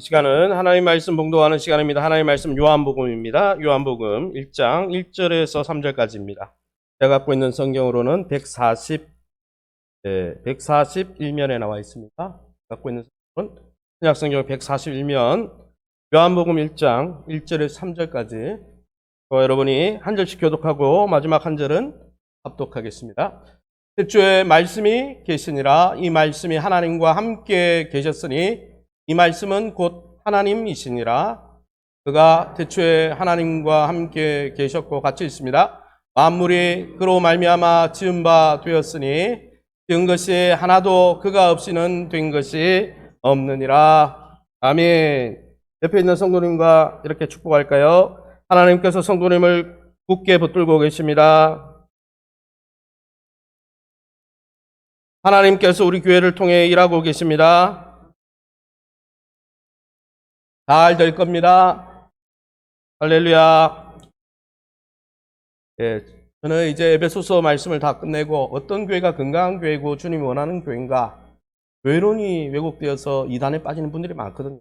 시간은 하나님 말씀 봉독하는 시간입니다. 하나님 말씀 요한복음입니다. 요한복음 1장 1절에서 3절까지입니다. 제가 갖고 있는 성경으로는 141면에 나와 있습니다. 갖고 있는 성경은 신약성경 141면 요한복음 1장 1절에서 3절까지 여러분이 한 절씩 교독하고 마지막 한 절은 합독하겠습니다. 태초에 말씀이 계시니라. 이 말씀이 하나님과 함께 계셨으니 이 말씀은 곧 하나님이시니라. 그가 태초에 하나님과 함께 계셨고 같이 있습니다. 만물이 그로 말미암아 지은 바 되었으니 지은 것이 하나도 그가 없이는 된 것이 없느니라. 아멘. 옆에 있는 성도님과 이렇게 축복할까요? 하나님께서 성도님을 굳게 붙들고 계십니다. 하나님께서 우리 교회를 통해 일하고 계십니다. 잘 될 겁니다. 할렐루야. 저는 이제 에베소서 말씀을 다 끝내고 어떤 교회가 건강한 교회고 주님이 원하는 교회인가, 교회론이 왜곡되어서 이단에 빠지는 분들이 많거든요.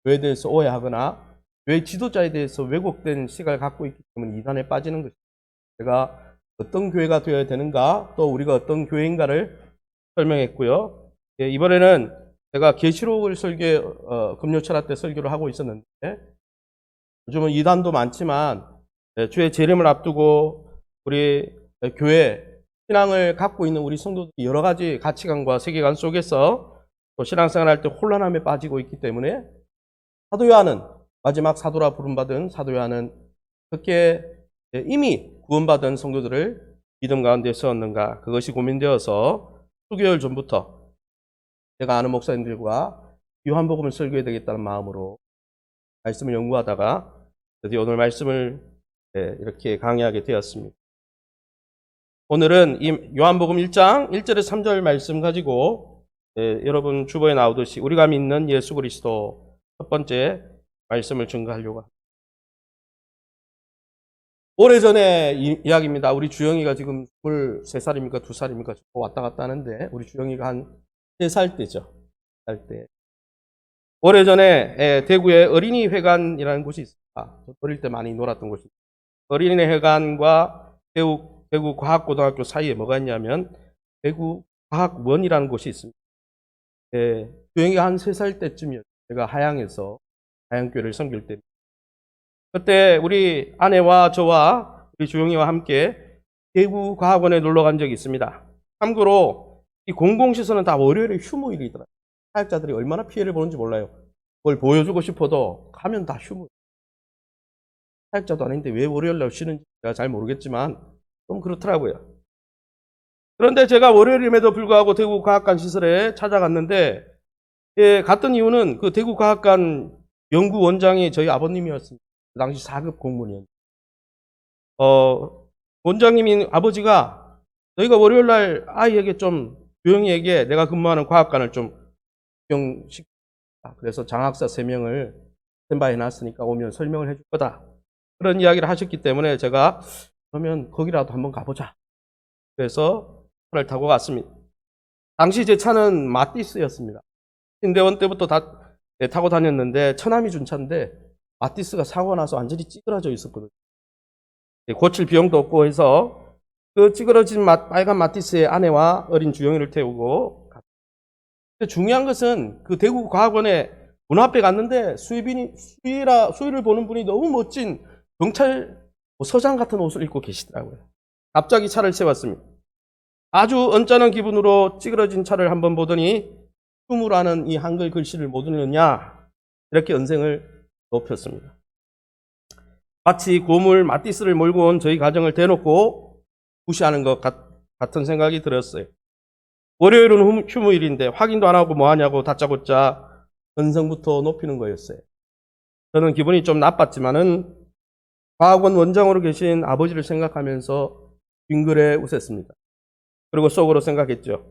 교회에 대해서 오해하거나 교회 지도자에 대해서 왜곡된 시각을 갖고 있기 때문에 이단에 빠지는 것입니다. 제가 어떤 교회가 되어야 되는가, 또 우리가 어떤 교회인가를 설명했고요. 이번에는 제가 계시록을 금요철학 때 설교를 하고 있었는데, 요즘은 이단도 많지만 주의 재림을 앞두고 우리 교회 신앙을 갖고 있는 우리 성도들이 여러 가지 가치관과 세계관 속에서 또 신앙생활 할 때 혼란함에 빠지고 있기 때문에 사도 요한은, 마지막 사도라 부름받은 사도 요한은 어떻게 이미 구원받은 성도들을 믿음 가운데 세웠는가, 그것이 고민되어서 수개월 전부터 제가 아는 목사님들과 요한복음을 설교해야 되겠다는 마음으로 말씀을 연구하다가 드디어 오늘 말씀을 이렇게 강의하게 되었습니다. 오늘은 이 요한복음 1장 1절에서 3절 말씀 가지고 여러분 주보에 나오듯이 우리가 믿는 예수 그리스도 첫 번째 말씀을 증거하려고 합니다. 오래전에 이야기입니다. 우리 주영이가 지금 23살입니까 2살입니까 왔다 갔다 하는데, 우리 주영이가 한 3살 때죠. 3살 때. 오래전에 대구에 어린이회관이라는 곳이 있습니다. 어릴 때 많이 놀았던 곳입니다. 어린이회관과 대구 과학고등학교 사이에 뭐가 있냐면 대구 과학원이라는 곳이 있습니다. 주영이가 한 3살 때쯤이었어요. 제가 하양에서 하양교회를 섬길 때. 그때 우리 아내와 저와 우리 주영이와 함께 대구 과학원에 놀러 간 적이 있습니다. 참고로 이 공공시설은 다 월요일에 휴무일이더라고요. 사역자들이 얼마나 피해를 보는지 몰라요. 그걸 보여주고 싶어도 가면 다 휴무. 사역자도 아닌데 왜 월요일날 쉬는지 제가 잘 모르겠지만 좀 그렇더라고요. 그런데 제가 월요일임에도 불구하고 대구 과학관 시설에 찾아갔는데, 갔던 이유는 그 대구 과학관 연구원장이 저희 아버님이었습니다. 그 당시 4급 공무원이었는데, 원장님인 아버지가 너희가 월요일날 아이에게 좀, 주영이에게 내가 근무하는 과학관을 좀 구경시켰다. 그래서 장학사 3명을 스탠바이 해놨으니까 오면 설명을 해줄 거다. 그런 이야기를 하셨기 때문에 제가 그러면 거기라도 한번 가보자. 그래서 차를 타고 갔습니다. 당시 제 차는 마티스였습니다. 신대원 때부터 타고 다녔는데 처남이 준 차인데 마티스가 사고가 나서 완전히 찌그러져 있었거든요. 고칠 비용도 없고 해서 그 찌그러진 빨간 마티스의 아내와 어린 주영이를 태우고 갔습니다. 근데 중요한 것은 그 대구 과학원에 문 앞에 갔는데 수의를 보는 분이 너무 멋진 경찰 서장 같은 옷을 입고 계시더라고요. 갑자기 차를 세웠습니다. 아주 언짢은 기분으로 찌그러진 차를 한번 보더니 휴무라는 이 한글 글씨를 못 읽느냐, 이렇게 언성을 높였습니다. 마치 고물 마티스를 몰고 온 저희 가정을 대놓고 무시하는 것 같은 생각이 들었어요. 월요일은 휴무일인데 확인도 안 하고 뭐 하냐고 다짜고짜 언성부터 높이는 거였어요. 저는 기분이 좀 나빴지만은 과학원 원장으로 계신 아버지를 생각하면서 빙그레 웃었습니다. 그리고 속으로 생각했죠.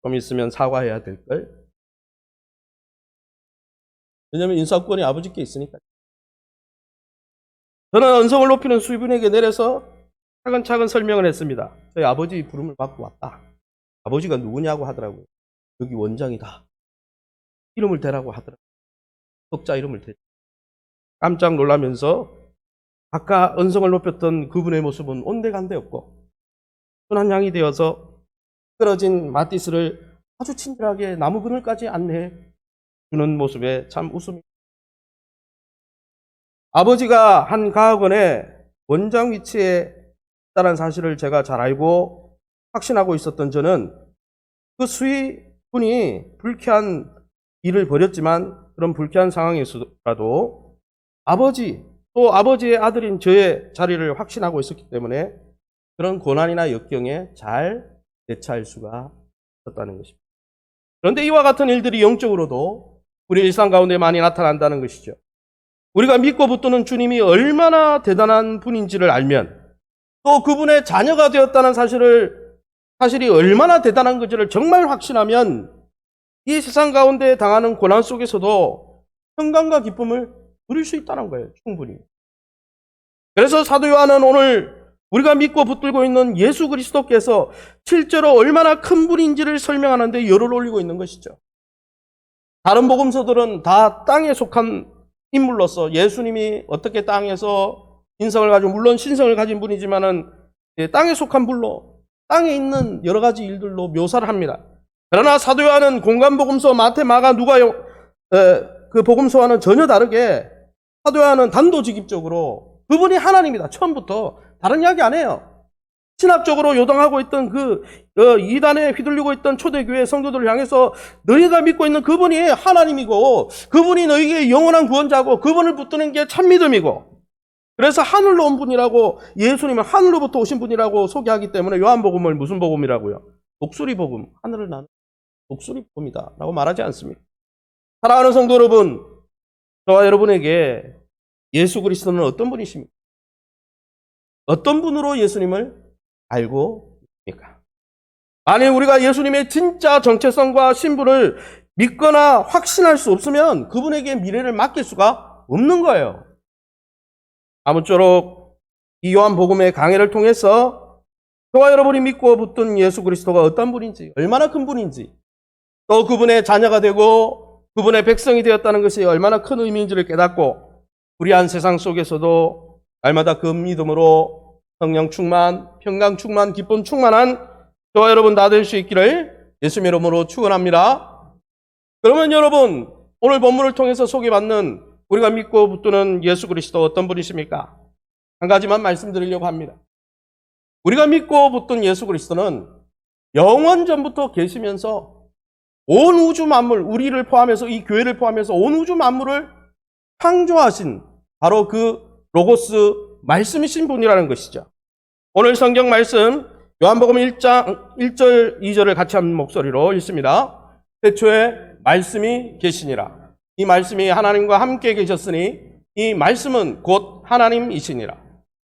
좀 있으면 사과해야 될걸. 왜냐하면 인사권이 아버지께 있으니까. 저는 언성을 높이는 수의분에게 내려서 차근차근 설명을 했습니다. 저희 아버지 부름을 받고 왔다. 아버지가 누구냐고 하더라고요. 여기 원장이다. 이름을 대라고 하더라고요. 석자 이름을 대죠. 깜짝 놀라면서 아까 언성을 높였던 그분의 모습은 온데간데 없고 순한 양이 되어서 끌어진 마티스를 아주 친절하게 나무 그늘까지 안내해 주는 모습에 참 웃음이. 아버지가 한 가학원의 원장 위치에 있다는 사실을 제가 잘 알고 확신하고 있었던 저는 그 수의분이 불쾌한 일을 벌였지만 그런 불쾌한 상황에서라도 아버지 또 아버지의 아들인 저의 자리를 확신하고 있었기 때문에 그런 고난이나 역경에 잘 대처할 수가 있었다는 것입니다. 그런데 이와 같은 일들이 영적으로도 우리 일상 가운데 많이 나타난다는 것이죠. 우리가 믿고 붙드는 주님이 얼마나 대단한 분인지를 알면 또 그분의 자녀가 되었다는 사실이 얼마나 대단한 건지를 정말 확신하면 이 세상 가운데 당하는 고난 속에서도 평강과 기쁨을 누릴 수 있다는 거예요. 충분히. 그래서 사도 요한은 오늘 우리가 믿고 붙들고 있는 예수 그리스도께서 실제로 얼마나 큰 분인지를 설명하는데 열을 올리고 있는 것이죠. 다른 복음서들은 다 땅에 속한 인물로서 예수님이 어떻게 땅에서 인성을 가지고 물론 신성을 가진 분이지만은 땅에 속한 분로 땅에 있는 여러 가지 일들로 묘사를 합니다. 그러나 사도 요한은 공간 복음서 마태, 마가, 누가 그 복음서와는 전혀 다르게 사도 요한은 단도직입적으로 그분이 하나님이다. 처음부터 다른 이야기 안 해요. 신학적으로 요동하고 있던 그 이단에 휘둘리고 있던 초대교회 성도들을 향해서 너희가 믿고 있는 그분이 하나님이고 그분이 너희에게 영원한 구원자고 그분을 붙드는 게 참믿음이고 그래서 하늘로 온 분이라고 예수님은 하늘로부터 오신 분이라고 소개하기 때문에 요한복음을 무슨 복음이라고요? 독수리 복음, 하늘을 나는 독수리 복음이다 라고 말하지 않습니다. 사랑하는 성도 여러분, 저와 여러분에게 예수 그리스도는 어떤 분이십니까? 어떤 분으로 예수님을 알고 있습니까? 만약 우리가 예수님의 진짜 정체성과 신분을 믿거나 확신할 수 없으면 그분에게 미래를 맡길 수가 없는 거예요. 아무쪼록 이 요한복음의 강해를 통해서 저와 여러분이 믿고 붙든 예수 그리스도가 어떤 분인지, 얼마나 큰 분인지, 또 그분의 자녀가 되고 그분의 백성이 되었다는 것이 얼마나 큰 의미인지를 깨닫고 불의한 세상 속에서도 날마다 그 믿음으로 성령 충만, 평강 충만, 기쁨 충만한 저와 여러분 다 될 수 있기를 예수님의 이름으로 축원합니다. 그러면 여러분, 오늘 본문을 통해서 소개받는 우리가 믿고 붙드는 예수 그리스도 어떤 분이십니까? 한 가지만 말씀드리려고 합니다. 우리가 믿고 붙든 예수 그리스도는 영원 전부터 계시면서 온 우주 만물, 우리를 포함해서 이 교회를 포함해서 온 우주 만물을 창조하신 바로 그 로고스 말씀이신 분이라는 것이죠. 오늘 성경 말씀 요한복음 1장 1절 2절을 같이 한 목소리로 읽습니다. 태초에 말씀이 계시니라. 이 말씀이 하나님과 함께 계셨으니 이 말씀은 곧 하나님이시니라.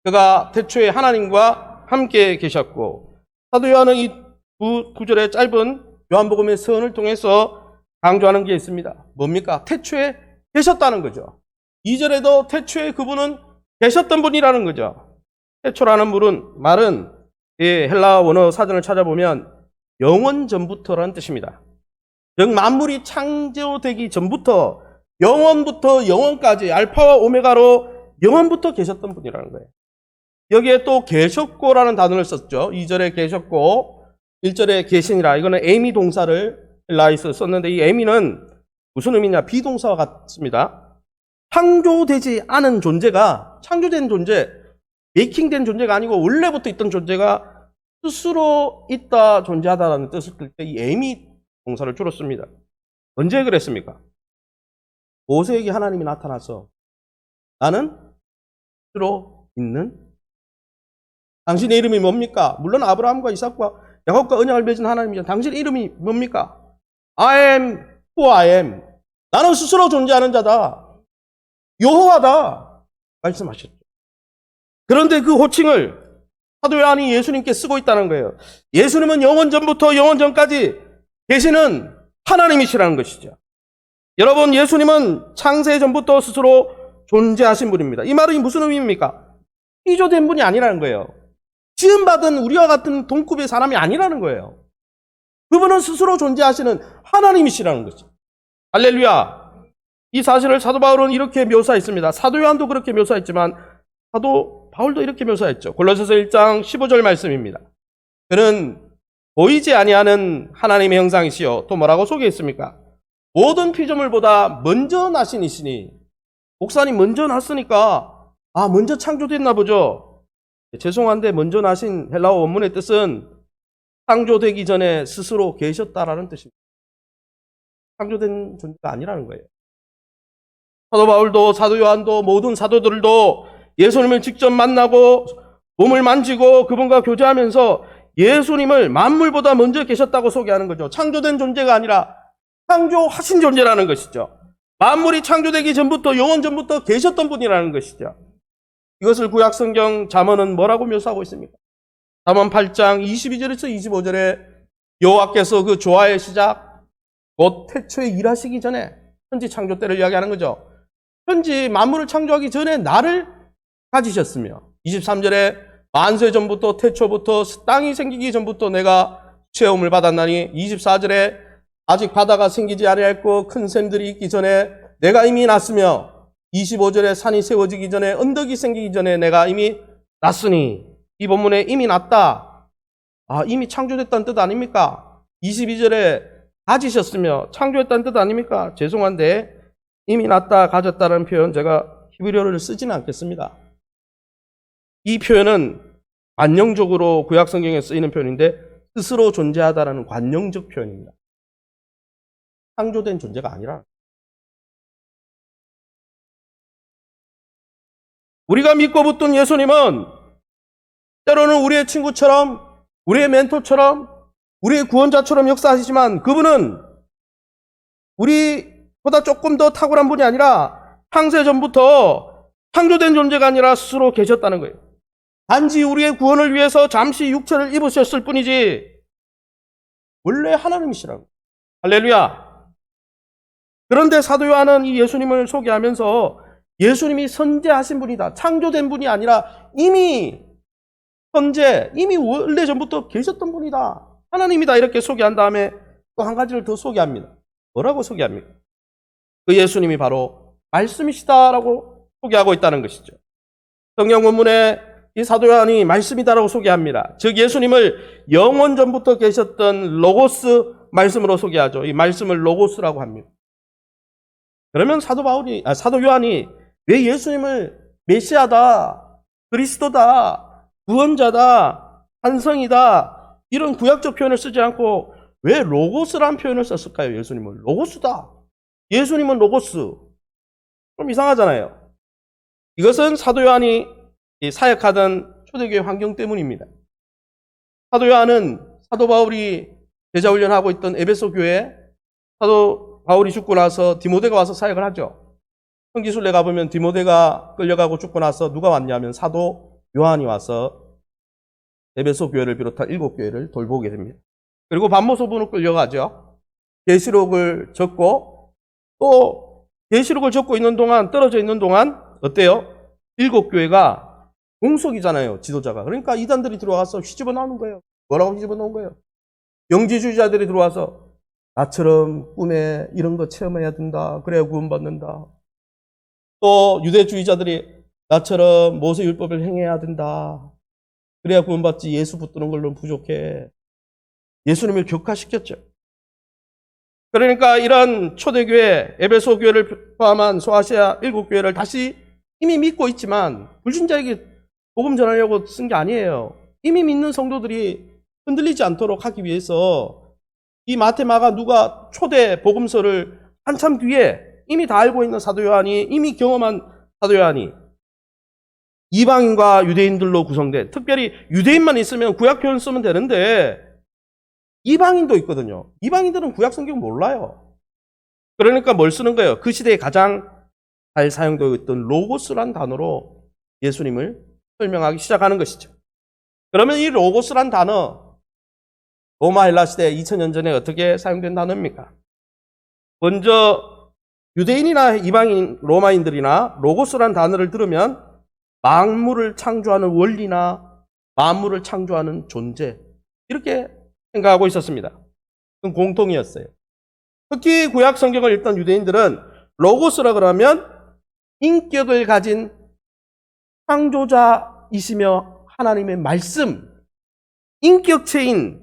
그가 태초에 하나님과 함께 계셨고, 사도 요한은 이 두 구절의 짧은 요한복음의 서언을 통해서 강조하는 게 있습니다. 뭡니까? 태초에 계셨다는 거죠. 2절에도 태초에 그분은 계셨던 분이라는 거죠. 태초라는 말은 헬라 원어 사전을 찾아보면 영원 전부터라는 뜻입니다. 즉 만물이 창조되기 전부터 영원부터 영원까지 알파와 오메가로 영원부터 계셨던 분이라는 거예요. 여기에 또 계셨고라는 단어를 썼죠. 2절에 계셨고 1절에 계시니라. 이거는 에미 동사를 헬라에서 썼는데 이 에미는 무슨 의미냐? 비동사와 같습니다. 창조되지 않은 존재가 창조된 존재, 메이킹된 존재가 아니고 원래부터 있던 존재가 스스로 있다 존재하다라는 뜻을 들 때 이 에미 동사를 주로 씁니다. 언제 그랬습니까? 모세에게 하나님이 나타나서 나는 스스로 있는 당신의 이름이 뭡니까? 물론 아브라함과 이삭과 야곱과 언약을 맺은 하나님이죠. 당신의 이름이 뭡니까? I am who I am. 나는 스스로 존재하는 자다. 여호와다. 말씀하셨죠. 그런데 그 호칭을 사도 요한이 예수님께 쓰고 있다는 거예요. 예수님은 영원 전부터 영원 전까지 계시는 하나님이시라는 것이죠. 여러분, 예수님은 창세 전부터 스스로 존재하신 분입니다. 이 말이 무슨 의미입니까? 피조된 분이 아니라는 거예요. 지음받은 우리와 같은 동급의 사람이 아니라는 거예요. 그분은 스스로 존재하시는 하나님이시라는 거죠. 할렐루야. 이 사실을 사도 바울은 이렇게 묘사했습니다. 사도 요한도 그렇게 묘사했지만 사도 바울도 이렇게 묘사했죠. 골로새서 1장 15절 말씀입니다. 그는 보이지 아니하는 하나님의 형상이시요. 또 뭐라고 소개했습니까? 모든 피조물보다 먼저 나신 이시니. 목사님 먼저 났으니까 먼저 창조됐나 보죠. 죄송한데 먼저 나신 헬라어 원문의 뜻은 창조되기 전에 스스로 계셨다라는 뜻입니다. 창조된 존재가 아니라는 거예요. 사도 바울도 사도 요한도 모든 사도들도 예수님을 직접 만나고 몸을 만지고 그분과 교제하면서 예수님을 만물보다 먼저 계셨다고 소개하는 거죠. 창조된 존재가 아니라 창조하신 존재라는 것이죠. 만물이 창조되기 전부터 영원 전부터 계셨던 분이라는 것이죠. 이것을 구약성경 잠언은 뭐라고 묘사하고 있습니까? 잠언 8장 22절에서 25절에 여호와께서 그 조화의 시작 곧 태초에 일하시기 전에 현지 창조 때를 이야기하는 거죠. 현지 만물을 창조하기 전에 나를 가지셨으며 23절에 만세 전부터 태초부터 땅이 생기기 전부터 내가 체험을 받았나니 24절에 아직 바다가 생기지 아니하였고 큰 샘들이 있기 전에 내가 이미 났으며 25절에 산이 세워지기 전에 언덕이 생기기 전에 내가 이미 났으니 이 본문에 이미 났다. 이미 창조됐다는 뜻 아닙니까? 22절에 가지셨으며 창조했다는 뜻 아닙니까? 죄송한데 이미 났다 가졌다는 표현 제가 히브리어를 쓰지는 않겠습니다. 이 표현은 관용적으로 구약성경에 쓰이는 표현인데 스스로 존재하다라는 관용적 표현입니다. 창조된 존재가 아니라 우리가 믿고 붙든 예수님은 때로는 우리의 친구처럼 우리의 멘토처럼 우리의 구원자처럼 역사하시지만 그분은 우리보다 조금 더 탁월한 분이 아니라 창세전부터 창조된 존재가 아니라 스스로 계셨다는 거예요. 단지 우리의 구원을 위해서 잠시 육체를 입으셨을 뿐이지 원래 하나님이시라고. 할렐루야. 그런데 사도 요한은 이 예수님을 소개하면서 예수님이 선재하신 분이다. 창조된 분이 아니라 이미 이미 원래 전부터 계셨던 분이다. 하나님이다. 이렇게 소개한 다음에 또 한 가지를 더 소개합니다. 뭐라고 소개합니까? 그 예수님이 바로 말씀이시다라고 소개하고 있다는 것이죠. 성경 본문에 이 사도 요한이 말씀이다라고 소개합니다. 즉 예수님을 영원 전부터 계셨던 로고스 말씀으로 소개하죠. 이 말씀을 로고스라고 합니다. 그러면 사도 요한이 왜 예수님을 메시아다, 그리스도다, 구원자다, 한성이다 이런 구약적 표현을 쓰지 않고 왜 로고스라는 표현을 썼을까요? 예수님을 로고스다. 예수님은 로고스. 좀 이상하잖아요. 이것은 사도 요한이 사역하던 초대교회 환경 때문입니다. 사도 요한은 사도 바울이 제자훈련하고 있던 에베소 교회에 사도 바울이 죽고 나서 디모데가 와서 사역을 하죠. 형지순례 가보면 디모데가 끌려가고 죽고 나서 누가 왔냐면 사도 요한이 와서 에베소 교회를 비롯한 7교회를 돌보게 됩니다. 그리고 반모소부로 끌려가죠. 계시록을 적고 또 계시록을 적고 있는 동안 떨어져 있는 동안 어때요? 7교회가 공석이잖아요. 지도자가. 그러니까 이단들이 들어와서 휘집어 나오는 거예요. 뭐라고 휘집어 놓은 거예요? 영지주의자들이 들어와서 나처럼 꿈에 이런 거 체험해야 된다. 그래야 구원받는다. 또 유대주의자들이 나처럼 모세율법을 행해야 된다. 그래야 구원받지. 예수 붙드는 걸로는 부족해. 예수님을 격화시켰죠. 그러니까 이런 초대교회, 에베소 교회를 포함한 소아시아 7교회를 다시 이미 믿고 있지만 불신자에게 복음 전하려고 쓴 게 아니에요. 이미 믿는 성도들이 흔들리지 않도록 하기 위해서 이 마태, 마가, 누가 초대 복음서를 한참 뒤에 이미 다 알고 있는 사도 요한이, 이미 경험한 사도 요한이 이방인과 유대인들로 구성된, 특별히 유대인만 있으면 구약 표현 쓰면 되는데 이방인도 있거든요. 이방인들은 구약 성경 몰라요. 그러니까 뭘 쓰는 거예요? 그 시대에 가장 잘 사용되고 있던 로고스란 단어로 예수님을 설명하기 시작하는 것이죠. 그러면 이 로고스란 단어, 로마 헬라 시대 2000년 전에 어떻게 사용된 단어입니까? 먼저 유대인이나 이방인, 로마인들이나 로고스란 단어를 들으면 만물을 창조하는 원리나 만물을 창조하는 존재, 이렇게 생각하고 있었습니다. 그건 공통이었어요. 특히 구약 성경을 읽던 유대인들은 로고스라 그러면 인격을 가진 창조자이시며 하나님의 말씀, 인격체인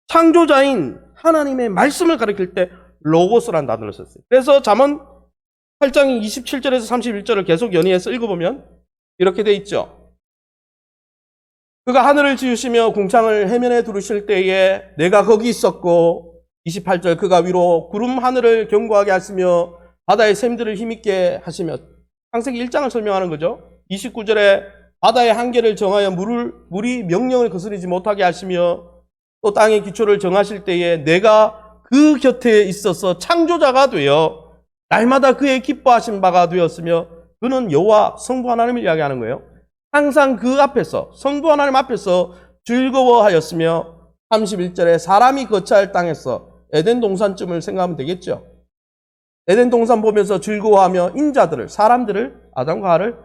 창조자인 하나님의 말씀을 가리킬 때 로고스라는 단어를 썼어요. 그래서 잠언 8장 27절에서 31절을 계속 연이어서 읽어보면 이렇게 돼 있죠. 그가 하늘을 지으시며 궁창을 해면에 두르실 때에 내가 거기 있었고, 28절 그가 위로 구름 하늘을 견고하게 하시며 바다의 샘들을 힘있게 하시며, 창세기 1장을 설명하는 거죠. 29절에 바다의 한계를 정하여 물이 명령을 거스르지 못하게 하시며 또 땅의 기초를 정하실 때에 내가 그 곁에 있어서 창조자가 되어 날마다 그의 기뻐하신 바가 되었으며, 그는 여호와 성부 하나님을 이야기하는 거예요. 항상 그 앞에서, 성부 하나님 앞에서 즐거워하였으며, 31절에 사람이 거처할 땅에서 에덴 동산쯤을 생각하면 되겠죠. 에덴 동산 보면서 즐거워하며 인자들을, 사람들을, 아담과 하와를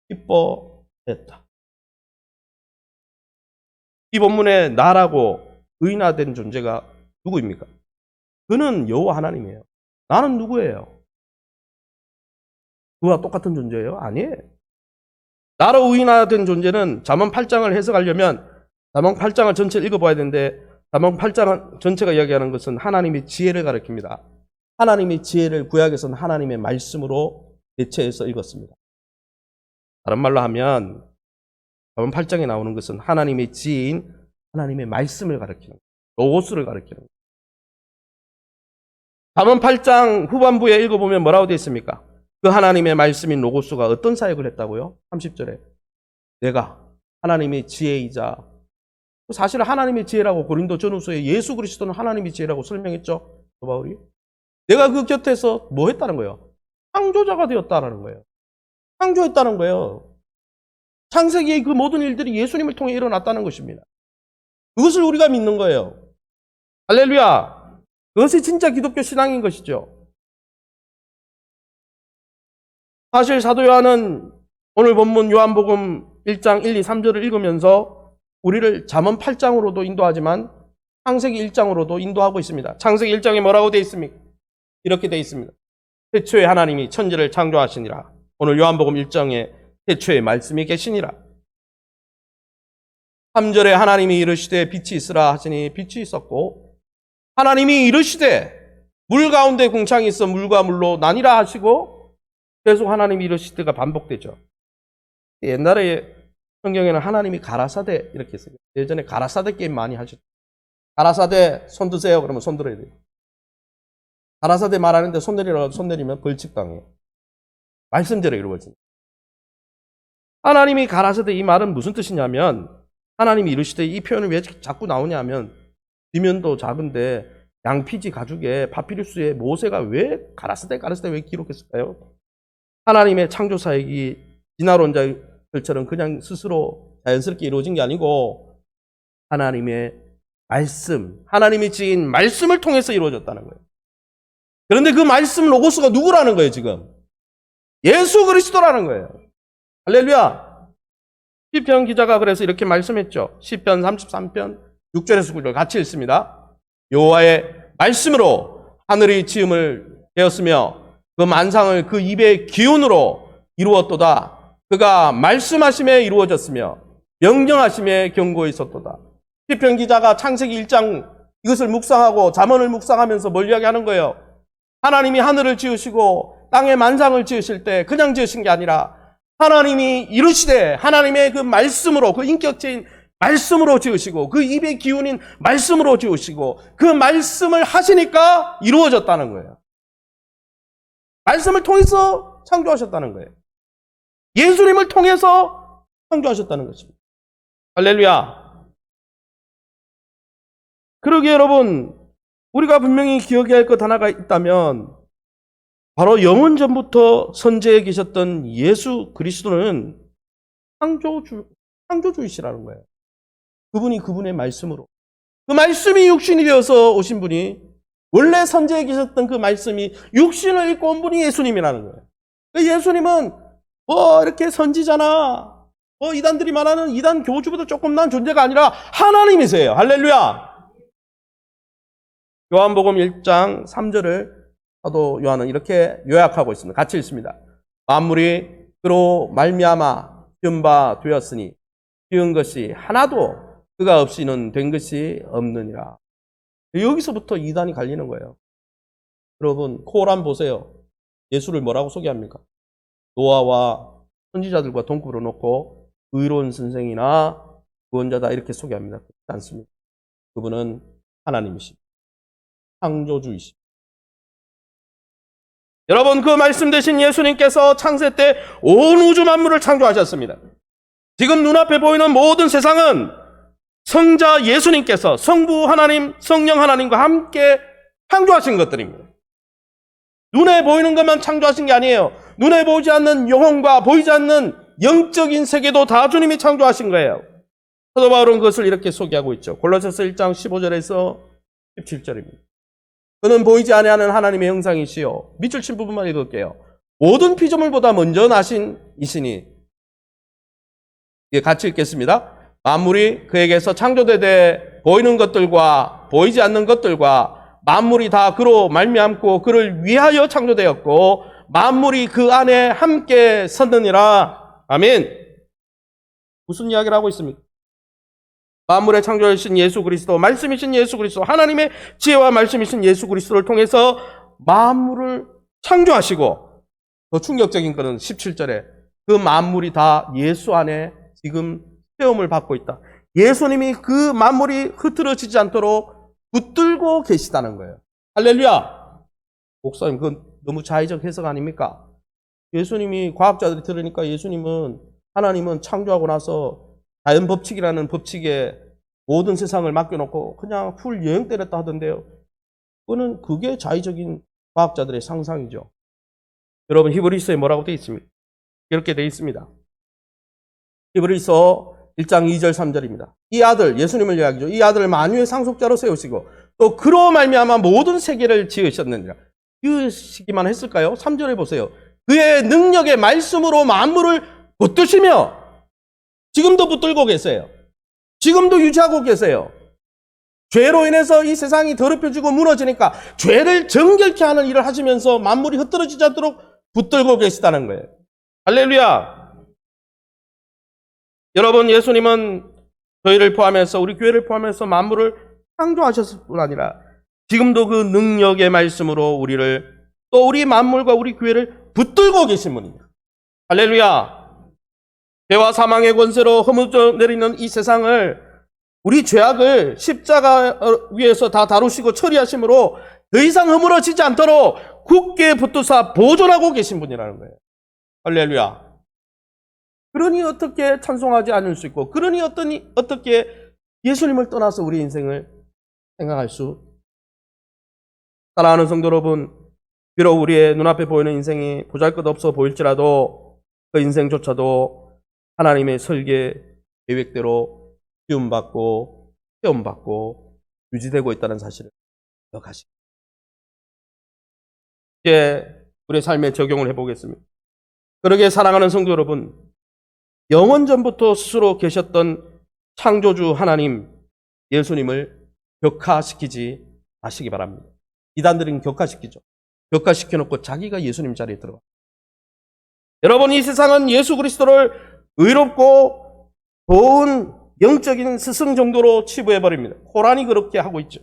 기뻐했다. 이 본문에 나라고 의인화된 존재가 누구입니까? 그는 여호와 하나님이에요. 나는 누구예요? 그와 똑같은 존재예요? 아니에요. 나로 의인화된 존재는 잠언 8장을 해석하려면 잠언 8장을 전체를 읽어봐야 되는데, 잠언 8장 전체가 이야기하는 것은 하나님의 지혜를 가리킵니다. 하나님의 지혜를 구약에서는 하나님의 말씀으로 대체해서 읽었습니다. 다른 말로 하면 잠언 8장에 나오는 것은 하나님의 지혜인 하나님의 말씀을 가리키는 거예요. 로고스를 가리키는 거예요. 잠언 8장 후반부에 읽어보면 뭐라고 되어 있습니까? 그 하나님의 말씀인 로고스가 어떤 사역을 했다고요? 30절에 내가 하나님의 지혜이자, 사실 하나님의 지혜라고 고린도 전후서에 예수 그리스도는 하나님의 지혜라고 설명했죠, 바울이. 내가 그 곁에서 뭐 했다는 거예요? 창조자가 되었다는 거예요. 창조했다는 거예요. 창세기의 그 모든 일들이 예수님을 통해 일어났다는 것입니다. 그것을 우리가 믿는 거예요. 할렐루야. 그것이 진짜 기독교 신앙인 것이죠. 사실 사도 요한은 오늘 본문 요한복음 1장 1, 2, 3절을 읽으면서 우리를 잠언 8장으로도 인도하지만 창세기 1장으로도 인도하고 있습니다. 창세기 1장에 뭐라고 되어 있습니까? 이렇게 되어 있습니다. 태초에 하나님이 천지를 창조하시니라. 오늘 요한복음 1장에 태초에 말씀이 계시니라. 3절에 하나님이 이르시되 빛이 있으라 하시니 빛이 있었고, 하나님이 이르시되 물 가운데 궁창이 있어 물과 물로 나뉘라 하시고, 계속 하나님이 이르시되가 반복되죠. 옛날에 성경에는 하나님이 가라사대 이렇게 했어요. 예전에 가라사대 게임 많이 하셨죠. 가라사대 손 드세요. 그러면 손 들어야 돼요. 가라사대 말하는데 손 내리라고 손 내리면 벌칙 당해요. 말씀대로 이루어집니다. 하나님이 가라사대, 이 말은 무슨 뜻이냐면, 하나님이 이르시되, 이 표현을 왜 자꾸 나오냐면, 지면도 작은데 양피지 가죽에 파피루스에 모세가 왜 가라사대 왜 기록했을까요? 하나님의 창조 사역이 진화론자들처럼 그냥 스스로 자연스럽게 이루어진 게 아니고 하나님의 말씀, 하나님의 지인 말씀을 통해서 이루어졌다는 거예요. 그런데 그 말씀 로고스가 누구라는 거예요, 지금? 예수 그리스도라는 거예요. 할렐루야. 시편 기자가 그래서 이렇게 말씀했죠. 시편 33편 6절에서 9절 같이 읽습니다. 여호와의 말씀으로 하늘이 지음을 되었으며 그 만상을 그 입의 기운으로 이루었도다. 그가 말씀하심에 이루어졌으며 명령하심에 견고히 있었도다. 시편 기자가 창세기 1장 이것을 묵상하고 잠언을 묵상하면서 뭘 이야기하는 거예요? 하나님이 하늘을 지으시고 땅의 만상을 지으실 때 그냥 지으신 게 아니라 하나님이 이르시되 하나님의 그 말씀으로, 그 인격체인 말씀으로 지으시고 그 입의 기운인 말씀으로 지으시고 그 말씀을 하시니까 이루어졌다는 거예요. 말씀을 통해서 창조하셨다는 거예요. 예수님을 통해서 창조하셨다는 것입니다. 할렐루야. 그러게 여러분, 우리가 분명히 기억해야 할 것 하나가 있다면 바로 영원 전부터 선지에 계셨던 예수 그리스도는 창조주이시라는 거예요. 그분이 그분의 말씀으로, 그 말씀이 육신이 되어서 오신 분이, 원래 선지에 계셨던 그 말씀이 육신을 입고 온 분이 예수님이라는 거예요. 그 예수님은 이렇게 선지자나 이단들이 말하는 이단 교주보다 조금 난 존재가 아니라 하나님이세요. 할렐루야. 요한복음 1장 3절을 사도 요한은 이렇게 요약하고 있습니다. 같이 읽습니다. 만물이 그로 말미암아 지은 바 되었으니 지은 것이 하나도 그가 없이는 된 것이 없느니라. 여기서부터 이단이 갈리는 거예요. 여러분, 코란 보세요. 예수를 뭐라고 소개합니까? 노아와 선지자들과 동급으로 놓고 의로운 선생이나 구원자다 이렇게 소개합니다. 그렇지 않습니다. 그분은 하나님이십니다. 창조주이십니다. 여러분, 그 말씀 되신 예수님께서 창세 때 온 우주 만물을 창조하셨습니다. 지금 눈앞에 보이는 모든 세상은 성자 예수님께서 성부 하나님, 성령 하나님과 함께 창조하신 것들입니다. 눈에 보이는 것만 창조하신 게 아니에요. 눈에 보이지 않는 영혼과 보이지 않는 영적인 세계도 다 주님이 창조하신 거예요. 사도 바울은 그것을 이렇게 소개하고 있죠. 골로새서 1장 15절에서 17절입니다. 그는 보이지 아니하는 하나님의 형상이시요 밑줄 친 부분만 읽을게요. 모든 피조물보다 먼저 나신 이시니. 같이 읽겠습니다. 만물이 그에게서 창조되되 보이는 것들과 보이지 않는 것들과 만물이 다 그로 말미암고 그를 위하여 창조되었고 만물이 그 안에 함께 섰느니라. 아멘. 무슨 이야기를 하고 있습니까? 만물의 창조이신 예수 그리스도, 말씀이신 예수 그리스도, 하나님의 지혜와 말씀이신 예수 그리스도를 통해서 만물을 창조하시고, 더 충격적인 것은 17절에 그 만물이 다 예수 안에 지금 체험을 받고 있다. 예수님이 그 만물이 흐트러지지 않도록 붙들고 계시다는 거예요. 할렐루야! 목사님, 그건 너무 자의적 해석 아닙니까? 예수님이, 과학자들이 들으니까 예수님은, 하나님은 창조하고 나서 자연 법칙이라는 법칙에 모든 세상을 맡겨놓고 그냥 훌 여행 때렸다 하던데요. 그게 자의적인 과학자들의 상상이죠. 여러분, 히브리서에 뭐라고 되어 있습니까? 이렇게 되어 있습니다. 히브리서 1장 2절 3절입니다. 이 아들, 예수님을 이야기죠. 이 아들을 만유의 상속자로 세우시고 또 그로 말미암아 모든 세계를 지으셨느니라. 지으시기만 했을까요? 3절에 보세요. 그의 능력의 말씀으로 만물을 붙드시며 지금도 붙들고 계세요. 지금도 유지하고 계세요. 죄로 인해서 이 세상이 더럽혀지고 무너지니까 죄를 정결케 하는 일을 하시면서 만물이 흩어지지 않도록 붙들고 계시다는 거예요. 할렐루야! 여러분, 예수님은 저희를 포함해서, 우리 교회를 포함해서 만물을 창조하셨을 뿐 아니라 지금도 그 능력의 말씀으로 우리를, 또 우리 만물과 우리 교회를 붙들고 계신 분입니다. 할렐루야! 죄와 사망의 권세로 허물져 내리는 이 세상을, 우리 죄악을 십자가 위에서 다 다루시고 처리하심으로 더 이상 허물어지지 않도록 굳게 붙드사 보존하고 계신 분이라는 거예요. 할렐루야. 그러니 어떻게 찬송하지 않을 수 있고, 그러니 어떻게 예수님을 떠나서 우리 인생을 생각할 수. 사랑하는 성도 여러분, 비록 우리의 눈앞에 보이는 인생이 보잘것없어 보일지라도 그 인생조차도 하나님의 설계 계획대로 키움받고 체험받고 유지되고 있다는 사실을 기억하시고, 이제 우리의 삶에 적용을 해보겠습니다. 그러게 사랑하는 성도 여러분, 영원전부터 스스로 계셨던 창조주 하나님 예수님을 격화시키지 마시기 바랍니다. 이단들은 격화시키죠. 격화시켜놓고 자기가 예수님 자리에 들어가. 여러분, 이 세상은 예수 그리스도를 의롭고 좋은 영적인 스승 정도로 치부해버립니다. 코란이 그렇게 하고 있죠.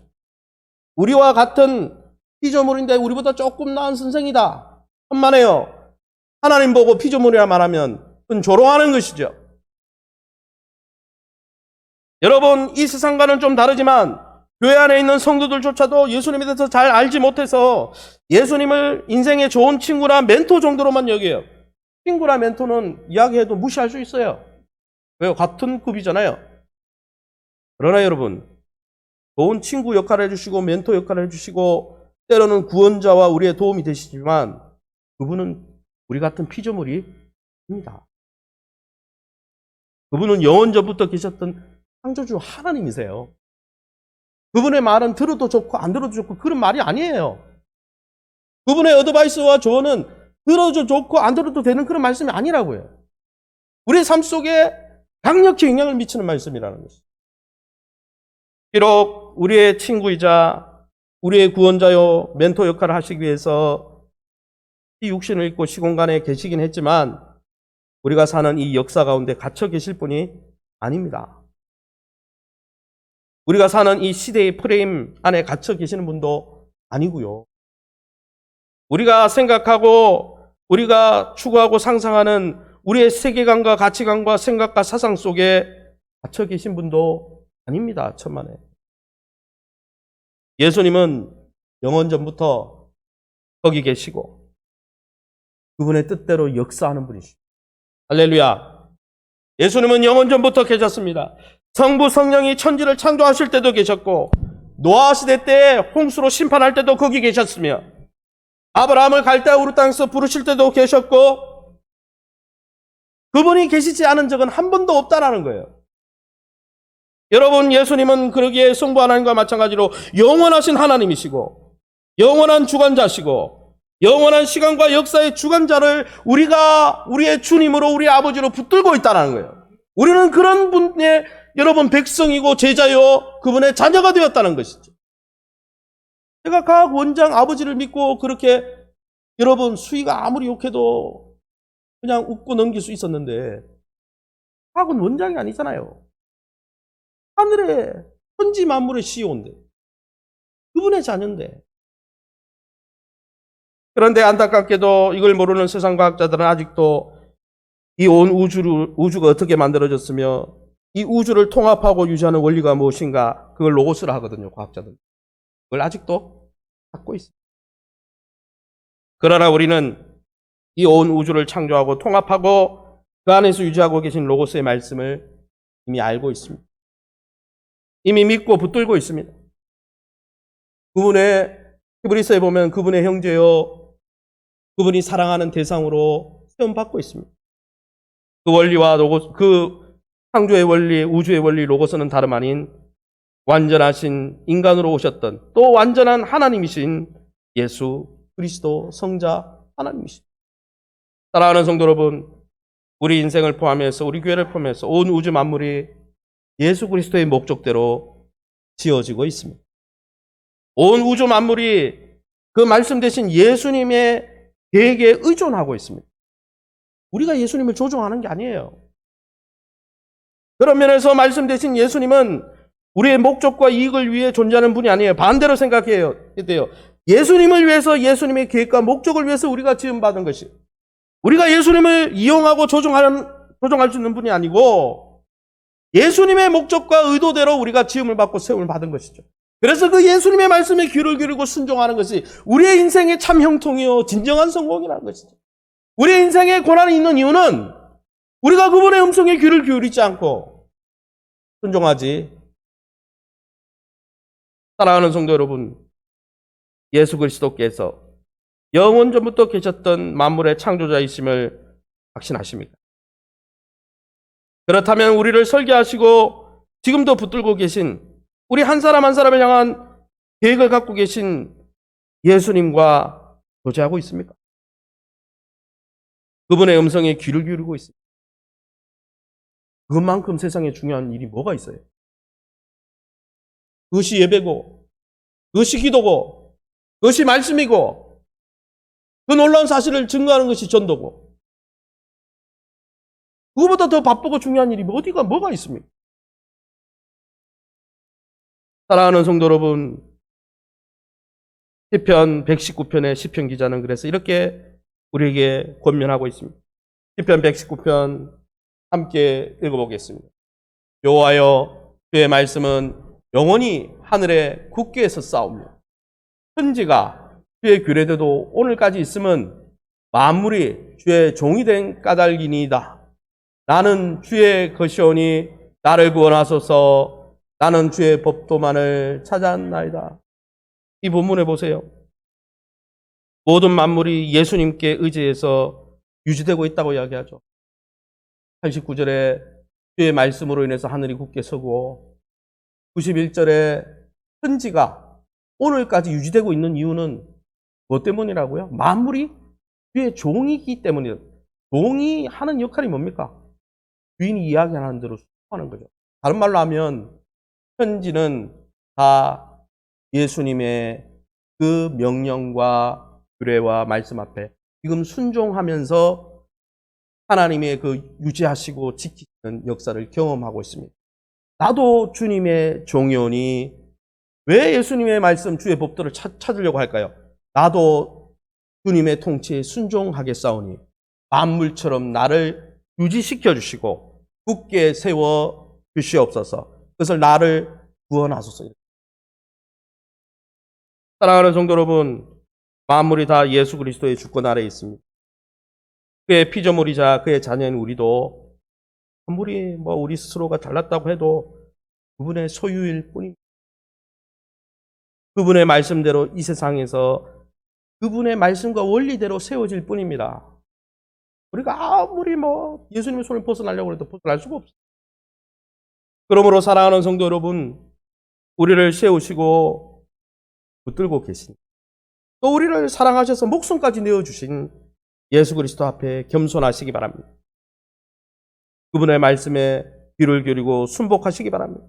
우리와 같은 피조물인데 우리보다 조금 나은 선생이다. 천만에요. 하나님 보고 피조물이라 말하면 그건 조롱하는 것이죠. 여러분, 이 세상과는 좀 다르지만 교회 안에 있는 성도들조차도 예수님에 대해서 잘 알지 못해서 예수님을 인생의 좋은 친구나 멘토 정도로만 여겨요. 친구나 멘토는 이야기해도 무시할 수 있어요. 왜요? 같은 급이잖아요. 그러나 여러분, 좋은 친구 역할을 해주시고 멘토 역할을 해주시고 때로는 구원자와 우리의 도움이 되시지만 그분은 우리 같은 피조물입니다. 그분은 영원전부터 계셨던 창조주 하나님이세요. 그분의 말은 들어도 좋고 안 들어도 좋고 그런 말이 아니에요. 그분의 어드바이스와 조언은 들어도 좋고 안 들어도 되는 그런 말씀이 아니라고요. 우리의 삶 속에 강력히 영향을 미치는 말씀이라는 것이죠. 비록 우리의 친구이자 우리의 구원자요 멘토 역할을 하시기 위해서 이 육신을 입고 시공간에 계시긴 했지만 우리가 사는 이 역사 가운데 갇혀 계실 분이 아닙니다. 우리가 사는 이 시대의 프레임 안에 갇혀 계시는 분도 아니고요. 우리가 생각하고 우리가 추구하고 상상하는 우리의 세계관과 가치관과 생각과 사상 속에 갇혀 계신 분도 아닙니다. 천만에. 예수님은 영원 전부터 거기 계시고 그분의 뜻대로 역사하는 분이시죠. 할렐루야. 예수님은 영원 전부터 계셨습니다. 성부 성령이 천지를 창조하실 때도 계셨고 노아 시대 때 홍수로 심판할 때도 거기 계셨으며 아브라함을 갈대아 우르 땅에서 부르실 때도 계셨고 그분이 계시지 않은 적은 한 번도 없다라는 거예요. 여러분, 예수님은 그러기에 성부 하나님과 마찬가지로 영원하신 하나님이시고 영원한 주관자시고 영원한 시간과 역사의 주관자를 우리가 우리의 주님으로 우리 아버지로 붙들고 있다는 거예요. 우리는 그런 분의 여러분 백성이고 제자요 그분의 자녀가 되었다는 것이죠. 제가 각 원장 아버지를 믿고 그렇게 여러분 수희가 아무리 욕해도 그냥 웃고 넘길 수 있었는데 각은 원장이 아니잖아요. 하늘에 천지 만물의 CEO인데 그분의 자녀인데. 그런데 안타깝게도 이걸 모르는 세상 과학자들은 아직도 이 온 우주가 어떻게 만들어졌으며 이 우주를 통합하고 유지하는 원리가 무엇인가 그걸 로고스라 하거든요. 과학자들. 그걸 아직도 갖고 있습니다. 그러나 우리는 이 온 우주를 창조하고 통합하고 그 안에서 유지하고 계신 로고스의 말씀을 이미 알고 있습니다. 이미 믿고 붙들고 있습니다. 그분의 히브리서에 보면 그분의 형제요 그분이 사랑하는 대상으로 세움받고 있습니다. 그 원리와 로고스, 그 창조의 원리, 우주의 원리 로고스는 다름 아닌 완전하신 인간으로 오셨던 또 완전한 하나님이신 예수 그리스도 성자 하나님이십니다. 사랑하는 성도 여러분, 우리 인생을 포함해서 우리 교회를 포함해서 온 우주 만물이 예수 그리스도의 목적대로 지어지고 있습니다. 온 우주 만물이 그 말씀 대신 예수님의 계획에 의존하고 있습니다. 우리가 예수님을 조종하는 게 아니에요. 그런 면에서 말씀 대신 예수님은 우리의 목적과 이익을 위해 존재하는 분이 아니에요. 반대로 생각해요. 예수님을 위해서 예수님의 계획과 목적을 위해서 우리가 지음받은 것이 우리가 예수님을 이용하고 조종할 수 있는 분이 아니고 예수님의 목적과 의도대로 우리가 지음을 받고 세움을 받은 것이죠. 그래서 그 예수님의 말씀에 귀를 기울이고 순종하는 것이 우리의 인생의 참 형통이요 진정한 성공이라는 것이죠. 우리의 인생에 고난이 있는 이유는 우리가 그분의 음성에 귀를 기울이지 않고 순종하지. 사랑하는 성도 여러분, 예수 그리스도께서 영원 전부터 계셨던 만물의 창조자이심을 확신하십니까? 그렇다면 우리를 설계하시고 지금도 붙들고 계신 우리 한 사람 한 사람을 향한 계획을 갖고 계신 예수님과 교제하고 있습니까? 그분의 음성에 귀를 기울이고 있습니다. 그것만큼 세상에 중요한 일이 뭐가 있어요? 그것이 예배고, 그것이 기도고, 그것이 말씀이고, 그 놀라운 사실을 증거하는 것이 전도고, 그거보다 더 바쁘고 중요한 일이 뭐가 있습니까? 사랑하는 성도 여러분, 시편 119편의 시편 기자는 그래서 이렇게 우리에게 권면하고 있습니다. 시편 119편 함께 읽어보겠습니다. 여호와여, 주의 말씀은 영원히 하늘에 굳게 서 싸우며 천지가 주의 규례대도 오늘까지 있음은 만물이 주의 종이 된 까닭이니이다. 나는 주의 것이오니 나를 구원하소서. 나는 주의 법도만을 찾았나이다. 이 본문에 보세요. 모든 만물이 예수님께 의지해서 유지되고 있다고 이야기하죠. 89절에 주의 말씀으로 인해서 하늘이 굳게 서고 91절에 천지가 오늘까지 유지되고 있는 이유는 뭐 때문이라고요? 만물이 주의 종이기 때문이에요. 종이 하는 역할이 뭡니까? 주인이 이야기하는 대로 수행하는 거죠. 다른 말로 하면 천지는 다 예수님의 그 명령과 규례와 말씀 앞에 지금 순종하면서 하나님의 그 유지하시고 지키시는 역사를 경험하고 있습니다. 나도 주님의 종이오니 왜 예수님의 말씀 주의 법도를 찾으려고 할까요? 나도 주님의 통치에 순종하겠사오니 만물처럼 나를 유지시켜 주시고 굳게 세워 주시옵소서. 그것을 나를 구원하소서. 사랑하는 성도 여러분, 만물이 다 예수 그리스도의 주권 아래에 있습니다. 그의 피조물이자 그의 자녀인 우리도 아무리 우리 스스로가 잘났다고 해도 그분의 소유일 뿐입니다. 그분의 말씀대로 이 세상에서 그분의 말씀과 원리대로 세워질 뿐입니다. 우리가 아무리 예수님의 손을 벗어나려고 해도 벗어날 수가 없어요. 그러므로 사랑하는 성도 여러분, 우리를 세우시고 붙들고 계신, 또 우리를 사랑하셔서 목숨까지 내어주신 예수 그리스도 앞에 겸손하시기 바랍니다. 그분의 말씀에 귀를 기울이고 순복하시기 바랍니다.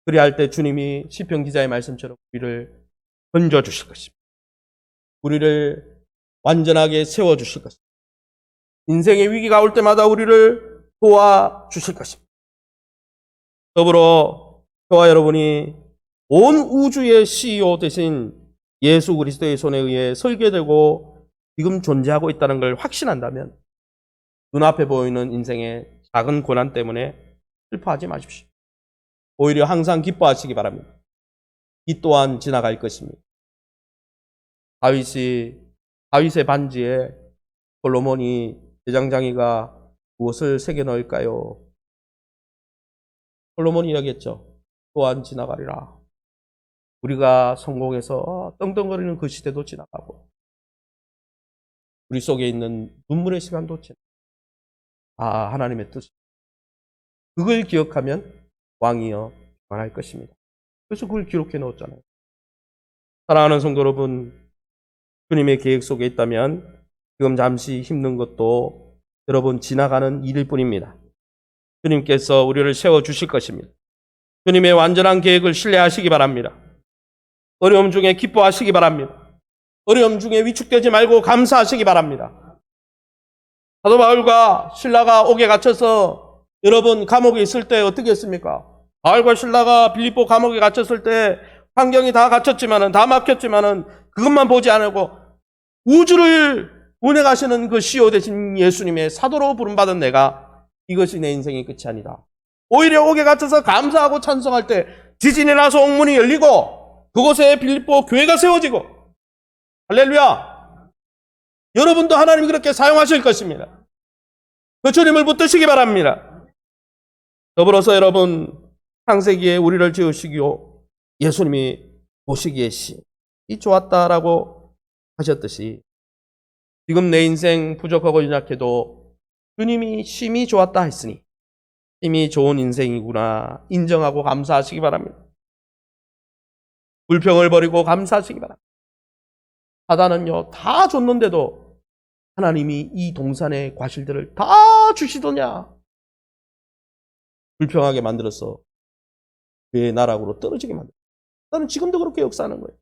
그리할 때 주님이 시편 기자의 말씀처럼 우리를 건져주실 것입니다. 우리를 완전하게 세워주실 것입니다. 인생의 위기가 올 때마다 우리를 도와주실 것입니다. 더불어 저와 여러분이 온 우주의 CEO 되신 예수 그리스도의 손에 의해 설계되고 지금 존재하고 있다는 걸 확신한다면 눈앞에 보이는 인생의 작은 고난 때문에 슬퍼하지 마십시오. 오히려 항상 기뻐하시기 바랍니다. 이 또한 지나갈 것입니다. 다윗의 반지에 솔로몬이 대장장이가 무엇을 새겨 넣을까요? 솔로몬이 이야기했죠. 또한 지나가리라. 우리가 성공해서 떵떵거리는 그 시대도 지나가고 우리 속에 있는 눈물의 시간도 지나가고 하나님의 뜻. 그걸 기억하면 왕이여 말할 것입니다. 그래서 그걸 기록해 놓았잖아요. 사랑하는 성도 여러분, 주님의 계획 속에 있다면 지금 잠시 힘든 것도 여러분 지나가는 일일 뿐입니다. 주님께서 우리를 세워주실 것입니다. 주님의 완전한 계획을 신뢰하시기 바랍니다. 어려움 중에 기뻐하시기 바랍니다. 어려움 중에 위축되지 말고 감사하시기 바랍니다. 사도 바울과 실라가 옥에 갇혀서 여러분 감옥에 있을 때 어떻게 했습니까? 바울과 실라가 빌립보 감옥에 갇혔을 때 환경이 다 갇혔지만은 다 막혔지만은 그것만 보지 않고 우주를 운행하시는 그 CEO 되신 예수님의 사도로 부름받은 내가 이것이 내 인생의 끝이 아니다. 오히려 옥에 갇혀서 감사하고 찬송할 때 지진이 나서 옥문이 열리고 그곳에 빌립보 교회가 세워지고 할렐루야! 여러분도 하나님이 그렇게 사용하실 것입니다. 그 주님을 붙드시기 바랍니다. 더불어서 여러분 창세기에 우리를 지으시고 예수님이 보시기에 이 좋았다라고 하셨듯이 지금 내 인생 부족하고 연약해도 주님이 심히 좋았다 했으니 심히 좋은 인생이구나 인정하고 감사하시기 바랍니다. 불평을 버리고 감사하시기 바랍니다. 사단은요 다 줬는데도 하나님이 이 동산의 과실들을 다 주시더냐 불평하게 만들어서 그의 나락으로 떨어지게 만들어요. 나는 지금도 그렇게 역사하는 거예요.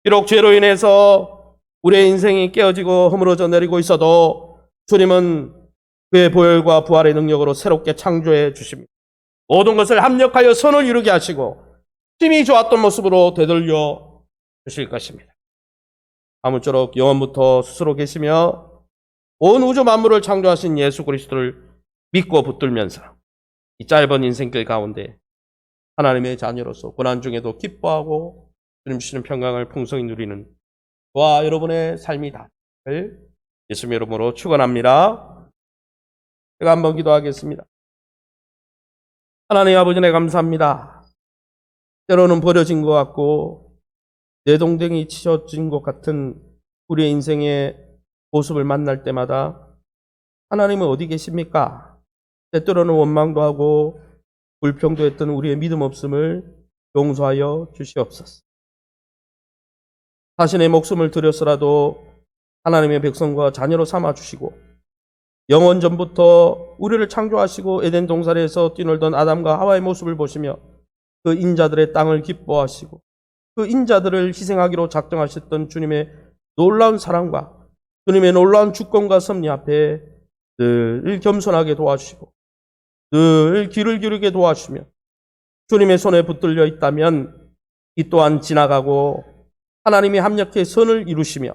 비록 죄로 인해서 우리의 인생이 깨어지고 허물어져 내리고 있어도 주님은 그의 보혈과 부활의 능력으로 새롭게 창조해 주십니다. 모든 것을 합력하여 선을 이루게 하시고 힘이 좋았던 모습으로 되돌려 주실 것입니다. 아무쪼록 영원부터 스스로 계시며 온 우주 만물을 창조하신 예수 그리스도를 믿고 붙들면서 이 짧은 인생길 가운데 하나님의 자녀로서 고난 중에도 기뻐하고 주님 주시는 평강을 풍성히 누리는 저와 여러분의 삶이 다를 예수님의 이름으로 축원합니다. 제가 한번 기도하겠습니다. 하나님 아버지 네 감사합니다. 때로는 버려진 것 같고 내동댕이 치셔진 것 같은 우리의 인생의 모습을 만날 때마다 하나님은 어디 계십니까? 때때로는 원망도 하고 불평도 했던 우리의 믿음 없음을 용서하여 주시옵소서. 자신의 목숨을 들여서라도 하나님의 백성과 자녀로 삼아주시고 영원전부터 우리를 창조하시고 에덴 동산에서 뛰놀던 아담과 하와의 모습을 보시며 그 인자들의 땅을 기뻐하시고 그 인자들을 희생하기로 작정하셨던 주님의 놀라운 사랑과 주님의 놀라운 주권과 섭리 앞에 늘 겸손하게 도와주시고 늘 귀를 기울이게 도와주시며 주님의 손에 붙들려 있다면 이 또한 지나가고 하나님이 합력해 선을 이루시며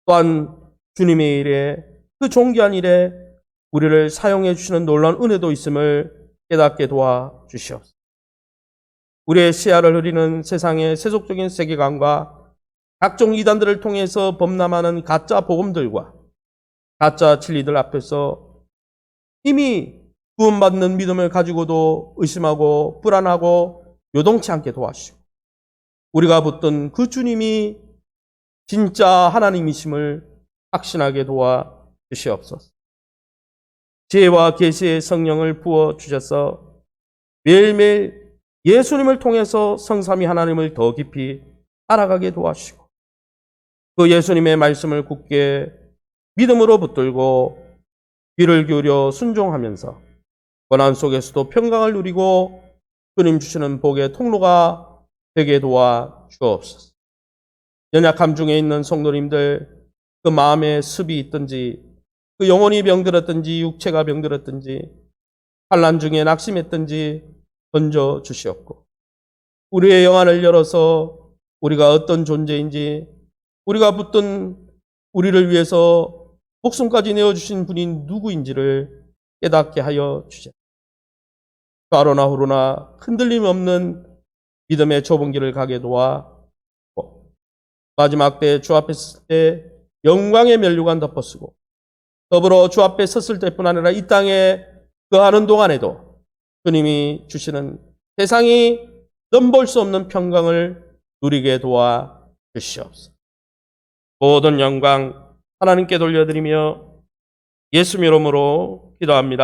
또한 주님의 일에 그 존귀한 일에 우리를 사용해 주시는 놀라운 은혜도 있음을 깨닫게 도와주시옵소서. 우리의 시야를 흐리는 세상의 세속적인 세계관과 각종 이단들을 통해서 범람하는 가짜 복음들과 가짜 진리들 앞에서 이미 구원받는 믿음을 가지고도 의심하고 불안하고 요동치 않게 도와주시고 우리가 붙든 그 주님이 진짜 하나님이심을 확신하게 도와주시옵소서. 지혜와 계시의 성령을 부어주셔서 매일매일 예수님을 통해서 성삼위 하나님을 더 깊이 알아가게 도와주시고 그 예수님의 말씀을 굳게 믿음으로 붙들고 귀를 기울여 순종하면서 고난 속에서도 평강을 누리고 주님 주시는 복의 통로가 되게 도와주옵소서. 연약함 중에 있는 성도님들 그 마음에 습이 있든지 그 영혼이 병들었든지 육체가 병들었든지 환난 중에 낙심했든지 던져 주시옵고 우리의 영안을 열어서 우리가 어떤 존재인지 우리가 붙든 우리를 위해서 목숨까지 내어주신 분이 누구인지를 깨닫게 하여 주시옵소서. 좌로나 후로나 흔들림 없는 믿음의 좁은 길을 가게 도와주고 마지막 때 주 앞에 섰을 때 영광의 면류관 덮어쓰고 더불어 주 앞에 섰을 때뿐 아니라 이 땅에 거하는 동안에도 주님이 주시는 세상이 넘볼 수 없는 평강을 누리게 도와주시옵소서. 모든 영광 하나님께 돌려드리며 예수 이름으로 기도합니다.